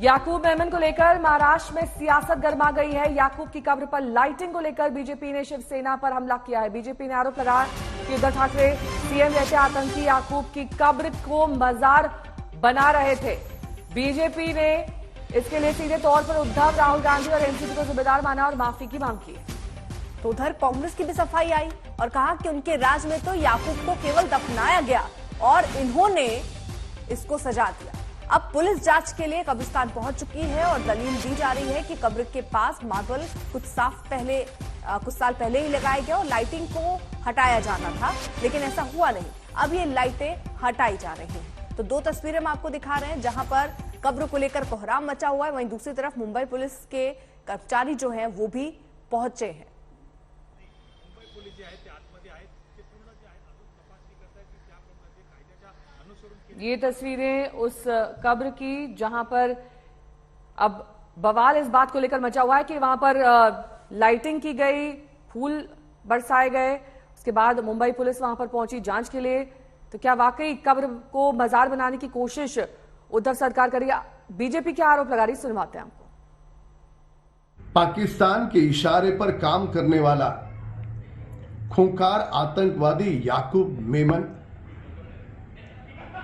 याकूब मेमन को लेकर महाराष्ट्र में सियासत गर्मा गई है। याकूब की कब्र पर लाइटिंग को लेकर बीजेपी ने शिवसेना पर हमला किया है। बीजेपी ने आरोप लगाया कि उद्धव ठाकरे सीएम रहते आतंकी याकूब की कब्र को मजार बना रहे थे। बीजेपी ने इसके लिए सीधे तौर पर उद्धव, राहुल गांधी और एनसीपी को जिम्मेदार माना और माफी की मांग की। तो उधर कांग्रेस की भी सफाई आई और कहा कि उनके राज में तो याकूब को केवल दफनाया गया और इन्होंने इसको सजा दिया। अब पुलिस जांच के लिए कब्रिस्तान पहुंच चुकी है और दलील दी जा रही है कि कब्र के पास मार्बल कुछ साल पहले ही लगाया गया और लाइटिंग को हटाया जाना था, लेकिन ऐसा हुआ नहीं। अब ये लाइटें हटाई जा रही हैं। तो दो तस्वीरें हम आपको दिखा रहे हैं जहां पर कब्र को लेकर कोहराम मचा हुआ है, वहीं दूसरी तरफ मुंबई पुलिस के कर्मचारी जो हैं वो भी पहुंचे हैं। ये तस्वीरें उस कब्र की जहां पर अब बवाल इस बात को लेकर मचा हुआ है कि वहां पर लाइटिंग की गई, फूल बरसाए गए। उसके बाद मुंबई पुलिस वहां पर पहुंची जांच के लिए। तो क्या वाकई कब्र को मजार बनाने की कोशिश उद्धव सरकार करी? बीजेपी क्या आरोप लगा रही, सुनवाते हैं आपको। पाकिस्तान के इशारे पर काम करने वाला खूंखार आतंकवादी याकूब मेमन,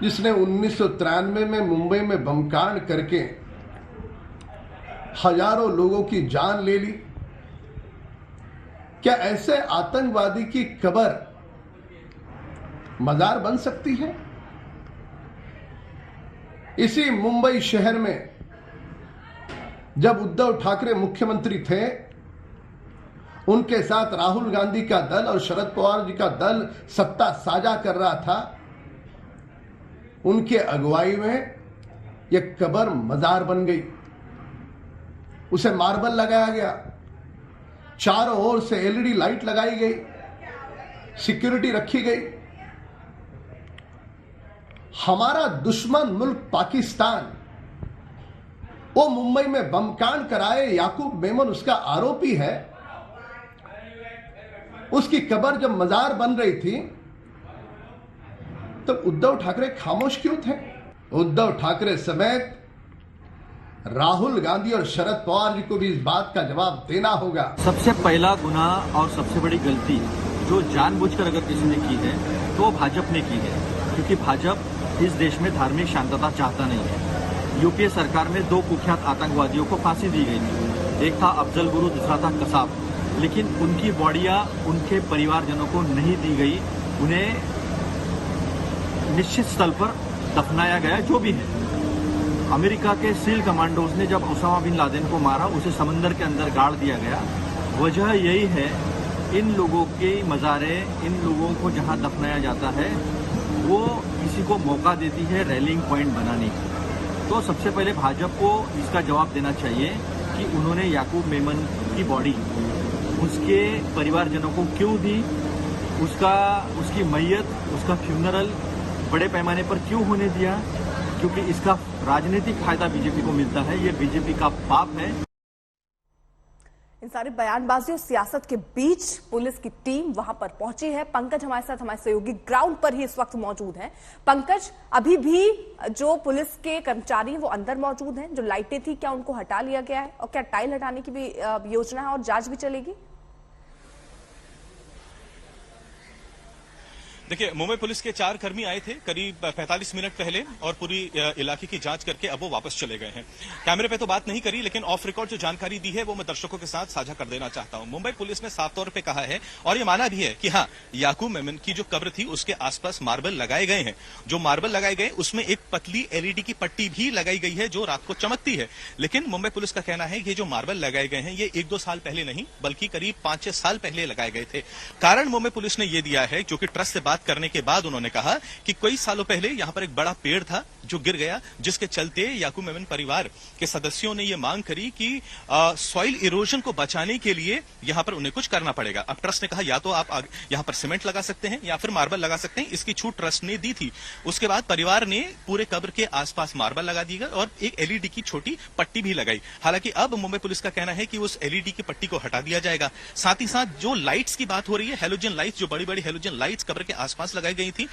जिसने 1993 में मुंबई में बमकांड करके हजारों लोगों की जान ले ली, क्या ऐसे आतंकवादी की कब्र मजार बन सकती है? इसी मुंबई शहर में जब उद्धव ठाकरे मुख्यमंत्री थे, उनके साथ राहुल गांधी का दल और शरद पवार जी का दल सत्ता साझा कर रहा था, उनके अगुवाई में यह कब्र मजार बन गई। उसे मार्बल लगाया गया, चारों ओर से एलईडी लाइट लगाई गई, सिक्योरिटी रखी गई। हमारा दुश्मन मुल्क पाकिस्तान वो मुंबई में बमकांड कराए, याकूब मेमन उसका आरोपी है। उसकी कब्र जब मजार बन रही थी तो उद्धव ठाकरे खामोश क्यों थे? उद्धव ठाकरे समेत राहुल गांधी और शरद पवार जी को भी इस बात का जवाब देना होगा। सबसे पहला गुनाह और सबसे बड़ी गलती जो जानबूझकर अगर किसी ने की है तो वो भाजपा ने की है, क्योंकि भाजपा इस देश में धार्मिक शांतता चाहता नहीं है। यूपीए सरकार में दो कुख्यात आतंकवादियों को फांसी दी गई थी, एक था अफजल गुरु, दूसरा था कसाब, लेकिन उनकी बॉडियां उनके परिवारजनों को नहीं दी गई। उन्हें निश्चित स्थल पर दफनाया गया। जो भी है, अमेरिका के सील कमांडोज ने जब ओसामा बिन लादेन को मारा, उसे समंदर के अंदर गाड़ दिया गया। वजह यही है, इन लोगों के मज़ारे, इन लोगों को जहां दफनाया जाता है वो किसी को मौका देती है रैलिंग पॉइंट बनाने की। तो सबसे पहले भाजपा को इसका जवाब देना चाहिए कि उन्होंने याकूब मेमन की बॉडी उसके परिवारजनों को क्यों दी, उसकी मैयत, उसका फ्यूनरल बड़े पैमाने पर क्यों होने दिया, क्योंकि इसका राजनीतिक फायदा बीजेपी को मिलता है। ये बीजेपी का पाप है। इन सारी बयानबाजी और सियासत के बीच पुलिस की टीम वहां पर पहुंची है। पंकज हमारे साथ, हमारे सहयोगी ग्राउंड पर ही इस वक्त मौजूद हैं। पंकज, अभी भी जो पुलिस के कर्मचारी वो अंदर मौजूद हैं, जो लाइटें थी क्या उनको हटा लिया गया है और क्या टाइल हटाने की भी योजना है और जांच भी चलेगी? देखिए, मुंबई पुलिस के 4 कर्मी आए थे करीब 45 मिनट पहले और पूरी इलाके की जांच करके अब वो वापस चले गए हैं। कैमरे पे तो बात नहीं करी, लेकिन ऑफ रिकॉर्ड जो जानकारी दी है वो मैं दर्शकों के साथ साझा कर देना चाहता हूं। मुंबई पुलिस ने साफ तौर पे कहा है और ये माना भी है कि हाँ, याकूब मेमन की जो कब्र थी उसके आसपास मार्बल लगाए गए हैं। जो मार्बल लगाए गए उसमें एक पतली एलईडी की पट्टी भी लगाई गई है जो रात को चमकती है। लेकिन मुंबई पुलिस का कहना है कि ये जो मार्बल लगाए गए हैं ये 1-2 साल पहले नहीं बल्कि करीब 5-6 साल पहले लगाए गए थे। कारण मुंबई पुलिस ने यह दिया है, जो कि ट्रस्ट से बात करने के बाद उन्होंने कहा कि कई सालों पहले यहां पर एक बड़ा पेड़ था जो गिर गया, जिसके चलते याकूब मेमन परिवार के सदस्यों ने यह मांग करी कि सॉइल इरोजन को बचाने के लिए यहां पर उन्हें कुछ करना पड़ेगा। अब ट्रस्ट ने कहा या तो आप यहां पर सीमेंट लगा सकते हैं या फिर मार्बल लगा सकते हैं। इसकी छूट ट्रस्ट ने दी थी। उसके बाद परिवार ने पूरे कब्र के आसपास मार्बल लगा दिया और एक एलईडी की छोटी पट्टी भी लगाई। हालांकि अब मुंबई पुलिस का कहना है कि उस एलईडी की पट्टी को हटा दिया जाएगा। साथ ही साथ जो लाइट्स की बात हो रही है, हेलोजन लाइट्स, जो बड़ी बड़ी हेलोजन लाइट्स कब्र के आसपास लगाई गई थी,